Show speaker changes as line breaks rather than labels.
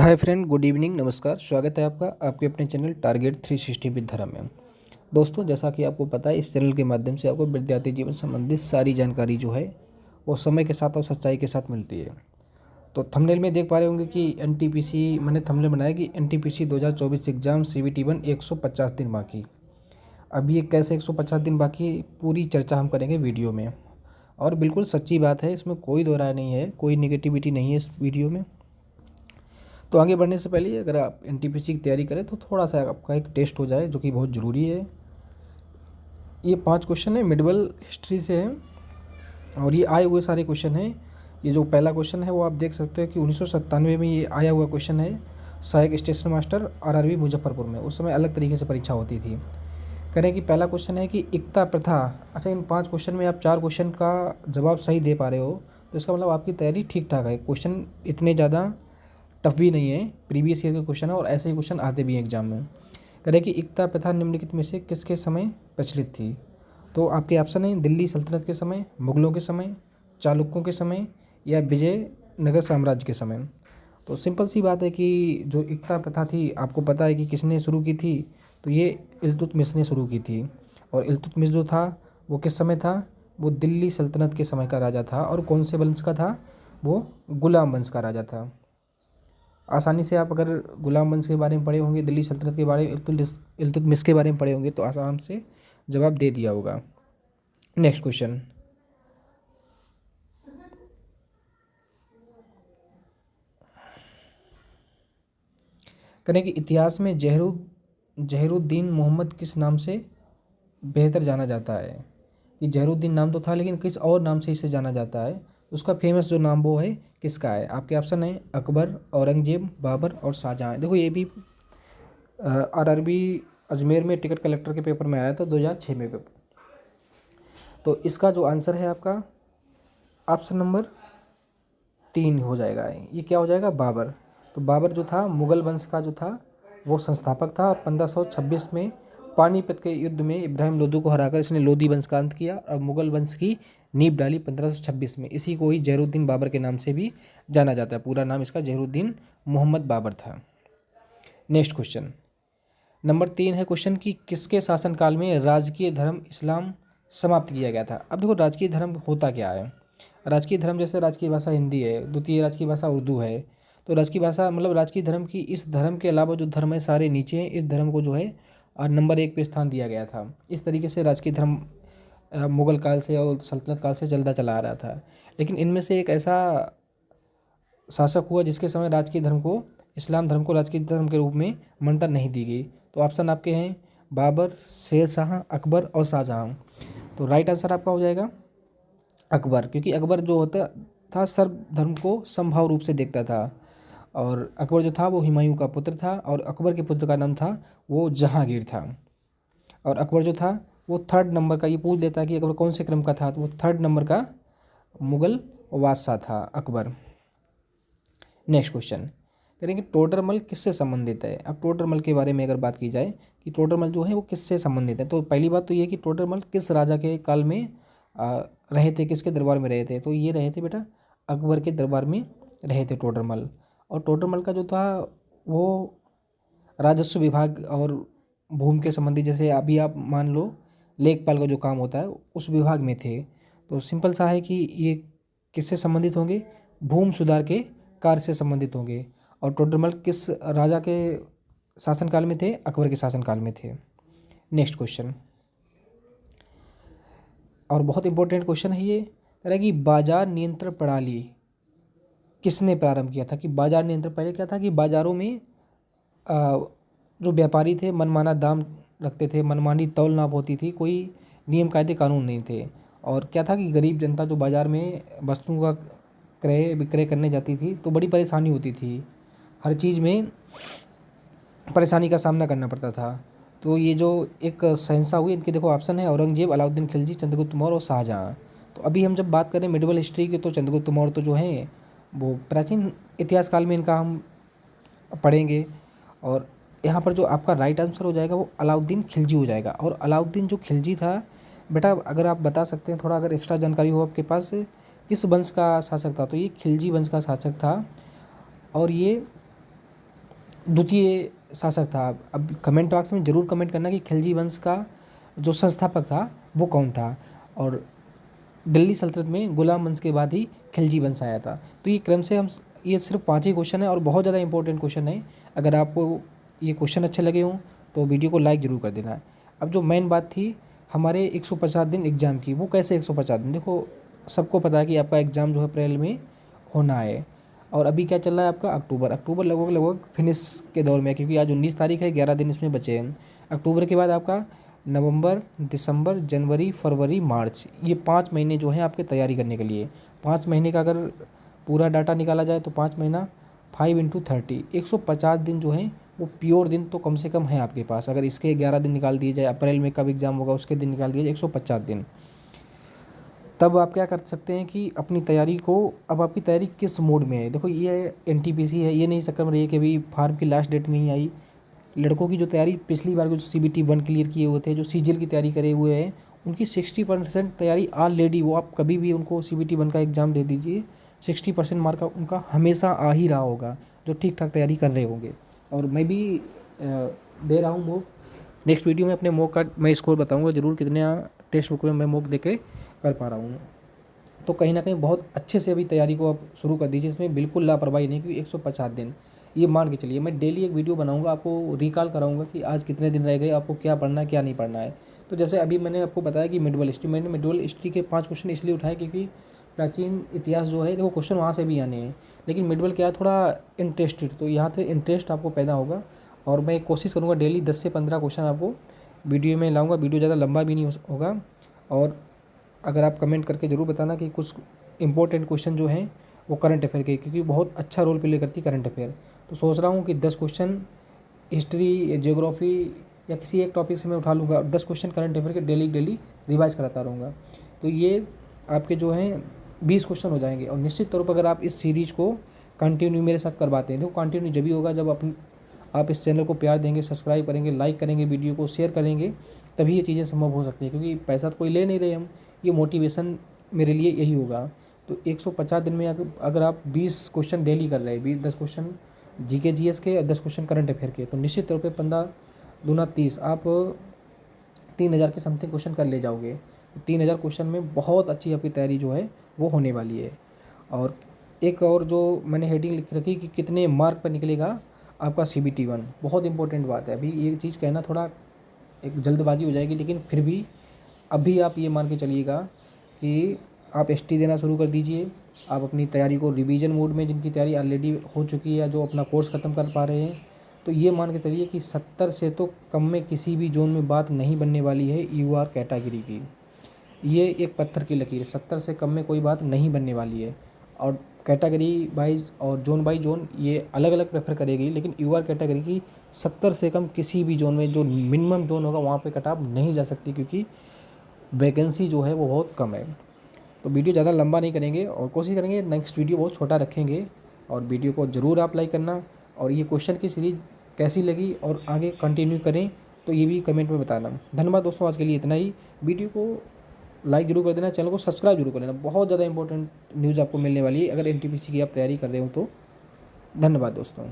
Hi friend, good evening, नमस्कार। स्वागत है आपका आपके अपने चैनल टारगेट 360 विद धर्म में। दोस्तों, जैसा कि आपको पता है, इस चैनल के माध्यम से आपको विद्यार्थी जीवन संबंधित सारी जानकारी जो है वो समय के साथ और सच्चाई के साथ मिलती है। तो थंबनेल में देख पा रहे होंगे कि एनटीपीसी मैंने थंबनेल बनाया कि एनटीपीसी 2024 एग्जाम CBT 1 150 दिन बाकी। अब ये कैसे 150 दिन बाकी, पूरी चर्चा हम करेंगे वीडियो में। और बिल्कुल सच्ची बात है, इसमें कोई दो राय नहीं है, कोई निगेटिविटी नहीं है इस वीडियो में। तो आगे बढ़ने से पहले अगर आप एनटीपीसी की तैयारी करें तो थोड़ा सा आपका एक टेस्ट हो जाए, जो कि बहुत ज़रूरी है। ये 5 क्वेश्चन है, मिडवल हिस्ट्री से है और ये आए हुए सारे क्वेश्चन हैं। ये जो पहला क्वेश्चन है वो आप देख सकते हो कि 1997 में ये आया हुआ क्वेश्चन है। सहायक स्टेशन मास्टर RRB मुजफ्फरपुर में, उस समय अलग तरीके से परीक्षा होती थी। करें कि पहला क्वेश्चन है कि एकता प्रथा। अच्छा, इन 5 क्वेश्चन में आप 4 क्वेश्चन का जवाब सही दे पा रहे हो तो इसका मतलब आपकी तैयारी ठीक ठाक है। क्वेश्चन इतने ज़्यादा टफ भी नहीं है, प्रीवियस ईयर के क्वेश्चन है और ऐसे ही क्वेश्चन आते भी हैं एग्जाम में। करें कि एकता प्रथा निम्नलिखित में से किसके समय प्रचलित थी। तो आपके ऑप्शन है दिल्ली सल्तनत के समय, मुगलों के समय, चालुक्यों के समय या विजयनगर साम्राज्य के समय। तो सिंपल सी बात है कि जो एकता प्रथा थी, आपको पता है कि किसने शुरू की थी। तो ये इल्तुतमिश ने शुरू की थी। और इल्तुतमिश जो था वो किस समय था, वो दिल्ली सल्तनत के समय का राजा था। और कौन से वंश का था, वो गुलाम वंश का राजा था। आसानी से आप अगर गुलाम वंश के बारे में पढ़े होंगे, दिल्ली सल्तनत के बारे में, इल्तुतमिश के बारे में पढ़े होंगे तो आसाम से जवाब दे दिया होगा। नेक्स्ट क्वेश्चन, करें कि इतिहास में जहरुद्दीन मोहम्मद किस नाम से बेहतर जाना जाता है। कि जहरुद्दीन नाम तो था लेकिन किस और नाम से इसे जाना जाता है। उसका फेमस जो नाम वो है किसका है। आपके ऑप्शन है अकबर, औरंगजेब, बाबर और शाहजहाँ। देखो, ये भी RRB अजमेर में टिकट कलेक्टर के पेपर में आया था 2006 में पेपर। तो इसका जो आंसर है आपका ऑप्शन नंबर 3 हो जाएगा। ये क्या हो जाएगा, बाबर। तो बाबर जो था मुगल वंश का जो था वो संस्थापक था। 1526 में पानीपत के युद्ध में इब्राहिम लोदी को हराकर इसने लोदी वंश का अंत किया और मुगल वंश की नींव डाली 1526 में। इसी को ही जहरुद्दीन बाबर के नाम से भी जाना जाता है। पूरा नाम इसका जहरुद्दीन मोहम्मद बाबर था। नेक्स्ट क्वेश्चन, नंबर 3 है क्वेश्चन कि किसके शासनकाल में राजकीय धर्म इस्लाम समाप्त किया गया था। अब देखो, राजकीय धर्म होता क्या है। राजकीय धर्म जैसे राजकीय भाषा हिंदी है, द्वितीय राजकीय भाषा उर्दू है। तो राजकीय भाषा मतलब राजकीय धर्म की, इस धर्म के अलावा जो धर्म है सारे नीचे हैं। इस धर्म को जो है नंबर 1 पे स्थान दिया गया था। इस तरीके से राजकीय धर्म मुगल काल से और सल्तनत काल से चलता चला आ रहा था। लेकिन इनमें से एक ऐसा शासक हुआ जिसके समय राजकीय धर्म को, इस्लाम धर्म को राजकीय धर्म के रूप में मान्यता नहीं दी गई। तो ऑप्शन आपके हैं बाबर, शेर शाह, अकबर और शाहजहाँ। तो राइट आंसर आपका हो जाएगा अकबर, क्योंकि अकबर जो होता था सर्व धर्म को समभाव रूप से देखता था। और अकबर जो था वो हुमायूं का पुत्र था और अकबर के पुत्र का नाम था वो जहांगीर था। और अकबर जो था वो 3rd नंबर का, ये पूछ लेता है कि अकबर कौन से क्रम का था, तो वो 3rd नंबर का मुगल बादशाह था अकबर। नेक्स्ट क्वेश्चन करेंगे टोडरमल किससे संबंधित है। अब टोडरमल के बारे में अगर बात की जाए कि टोडरमल जो है वो किससे संबंधित है, तो पहली बात तो ये कि टोडरमल किस राजा के काल में रहे थे, किसके दरबार में रहे थे। तो ये रहे थे बेटा अकबर के दरबार में रहे थे टोडरमल। और टोडरमल का जो था वो राजस्व विभाग और भूमि के संबंधी, जैसे अभी आप मान लो लेखपाल का जो काम होता है उस विभाग में थे। तो सिंपल सा है कि ये किससे संबंधित होंगे, भूमि सुधार के कार्य से संबंधित होंगे। और टोडरमल किस राजा के शासनकाल में थे, अकबर के शासनकाल में थे। नेक्स्ट क्वेश्चन, और बहुत इंपॉर्टेंट क्वेश्चन है ये, कह रहा है कि बाजार नियंत्रण प्रणाली किसने प्रारंभ किया था। कि बाजार नियंत्रण पहले क्या था कि बाजारों में जो व्यापारी थे मनमाना दाम रखते थे, मनमानी तौल नाप होती थी, कोई नियम कायदे कानून नहीं थे। और क्या था कि गरीब जनता जो बाज़ार में वस्तुओं का क्रय विक्रय करने जाती थी तो बड़ी परेशानी होती थी, हर चीज़ में परेशानी का सामना करना पड़ता था। तो ये जो एक शहंशाह हुए, इनके देखो ऑप्शन है औरंगजेब, अलाउद्दीन खिलजी, चंद्रगुप्त मौर्य और शाहजहाँ। तो अभी हम जब बात करें मिडिवल हिस्ट्री की तो चंद्रगुप्त मौर्य तो जो हैं वो प्राचीन इतिहास काल में इनका हम पढ़ेंगे। और यहाँ पर जो आपका राइट आंसर हो जाएगा वो अलाउद्दीन खिलजी हो जाएगा। और अलाउद्दीन जो खिलजी था बेटा, अगर आप बता सकते हैं थोड़ा, अगर एक्स्ट्रा जानकारी हो आपके पास, किस वंश का शासक था, तो ये खिलजी वंश का शासक था। और ये द्वितीय शासक था। अब कमेंट बॉक्स में ज़रूर कमेंट करना कि खिलजी वंश का जो संस्थापक था वो कौन था, और दिल्ली सल्तनत में गुलाम वंश के बाद ही खिलजी वंश आया था। तो ये क्रम से हम, ये सिर्फ 5 ही क्वेश्चन है और बहुत ज़्यादा इंपॉर्टेंट क्वेश्चन है। अगर आपको ये क्वेश्चन अच्छे लगे हों तो वीडियो को लाइक ज़रूर कर देना। अब जो मेन बात थी हमारे 150 दिन एग्ज़ाम की, वो कैसे 150 दिन, देखो सबको पता है कि आपका एग्ज़ाम जो है अप्रैल में होना है, और अभी क्या चल रहा है आपका अक्टूबर लगभग फिनिश के दौर में है, क्योंकि आज 19 तारीख है, 11 दिन इसमें बचे हैं। अक्टूबर के बाद आपका नवंबर, दिसंबर, जनवरी, फरवरी, मार्च, ये 5 महीने जो हैं आपके तैयारी करने के लिए। 5 महीने का अगर पूरा डाटा निकाला जाए तो 5 महीना 5 इंटू 30, 150 दिन जो हैं वो प्योर दिन तो कम से कम है आपके पास। अगर इसके 11 दिन निकाल दिए जाए, अप्रैल में कब एग्ज़ाम होगा उसके दिन निकाल दिए जाए, 150 दिन। तब आप क्या कर सकते हैं कि अपनी तैयारी को, अब आपकी तैयारी किस मोड में है, देखो ये एनटीपीसी है, ये नहीं चक्कर में रहिए कि अभी फार्म की लास्ट डेट नहीं आई। लड़कों की जो तैयारी पिछली बार जो CBT 1 क्लियर किए हुए थे, जो CGL की तैयारी करे हुए हैं, उनकी 60% तैयारी ऑलरेडी, वो आप कभी भी उनको CBT 1 का एग्ज़ाम दे दीजिए, 60% मार्क उनका हमेशा आ ही रहा होगा, जो ठीक ठाक तैयारी कर रहे होंगे। और मैं भी दे रहा हूँ मॉक, नेक्स्ट वीडियो में अपने मॉक का मैं स्कोर बताऊँगा ज़रूर, कितने टेक्स्ट बुक में मैं मॉक दे के कर पा रहा हूँ। तो कहीं ना कहीं बहुत अच्छे से अभी तैयारी को आप शुरू कर दीजिए, इसमें बिल्कुल लापरवाही नहीं, क्योंकि 150 दिन ये मान के चलिए। मैं डेली एक वीडियो बनाऊंगा, आपको रिकॉल कराऊंगा कि आज कितने दिन रह गए, आपको क्या पढ़ना है क्या नहीं पढ़ना है। तो जैसे अभी मैंने आपको बताया कि मिडवल हिस्ट्री, मैंने मिडवल हिस्ट्री के 5 क्वेश्चन इसलिए उठाए क्योंकि प्राचीन इतिहास जो है देखो क्वेश्चन वहाँ से भी आने हैं, लेकिन मिडवल क्या है थोड़ा इंटरेस्टेड, तो यहाँ से इंटरेस्ट आपको पैदा होगा। और मैं कोशिश करूँगा डेली 10 से 15 क्वेश्चन आपको वीडियो में लाऊँगा, वीडियो ज़्यादा लंबा भी नहीं होगा। और अगर आप कमेंट करके ज़रूर बताना कि कुछ इंपॉर्टेंट क्वेश्चन जो हैं वो करंट अफेयर के, क्योंकि बहुत अच्छा रोल प्ले करती है करंट अफेयर। तो सोच रहा हूँ कि 10 क्वेश्चन हिस्ट्री, ज्योग्राफी या किसी एक टॉपिक से मैं उठा लूँगा, और 10 क्वेश्चन करंट अफेयर के डेली रिवाइज कराता रहूँगा। तो ये आपके जो हैं 20 क्वेश्चन हो जाएंगे। और निश्चित तौर पर अगर आप इस सीरीज़ को कंटिन्यू मेरे साथ करवाते हैं, देखो कंटिन्यू जब भी होगा जब आप इस चैनल को प्यार देंगे, सब्सक्राइब करेंगे, लाइक करेंगे, वीडियो को शेयर करेंगे, तभी ये चीज़ें संभव हो सकती है। क्योंकि पैसा तो कोई ले नहीं रहे हम, ये मोटिवेशन मेरे लिए यही होगा। तो 150 दिन में अगर आप 20 क्वेश्चन डेली कर रहे हैं, 10 क्वेश्चन जीके जीएस के और 10 क्वेश्चन करंट अफेयर के, तो निश्चित तौर पे 15 दूना 30, आप 3000 के समथिंग क्वेश्चन कर ले जाओगे। तो 3000 क्वेश्चन में बहुत अच्छी आपकी तैयारी जो है वो होने वाली है। और एक और जो मैंने हेडिंग लिख रखी कि कितने मार्क पर निकलेगा आपका CBT 1, बहुत इंपॉर्टेंट बात है। अभी ये चीज़ कहना थोड़ा एक जल्दबाजी हो जाएगी, लेकिन फिर भी अभी आप ये मान के चलिएगा कि आप ST देना शुरू कर दीजिए। आप अपनी तैयारी को रिवीजन मोड में, जिनकी तैयारी ऑलरेडी हो चुकी है, जो अपना कोर्स ख़त्म कर पा रहे हैं, तो ये मान के चलिए कि 70 से तो कम में किसी भी जोन में बात नहीं बनने वाली है UR कैटेगरी की। ये एक पत्थर की लकीर है, 70 से कम में कोई बात नहीं बनने वाली है। और कैटेगरी वाइज और जोन बाई जोन ये अलग अलग प्रेफर करेगी, लेकिन UR कैटेगरी की 70 से कम किसी भी जोन में, जो मिनिमम जोन होगा वहाँ पे कट ऑफ नहीं जा सकती, क्योंकि वैकेंसी जो है वो बहुत कम है। तो वीडियो ज़्यादा लंबा नहीं करेंगे और कोशिश करेंगे नेक्स्ट वीडियो बहुत छोटा रखेंगे। और वीडियो को ज़रूर आप लाइक करना, और ये क्वेश्चन की सीरीज़ कैसी लगी और आगे कंटिन्यू करें तो ये भी कमेंट में बताना। धन्यवाद दोस्तों, आज के लिए इतना ही। वीडियो को लाइक जरूर कर देना, चैनल को सब्सक्राइब जरूर कर लेना, बहुत ज़्यादा इंपॉर्टेंट न्यूज़ आपको मिलने वाली है अगर NTPC की आप तैयारी कर रहे हो तो। धन्यवाद दोस्तों।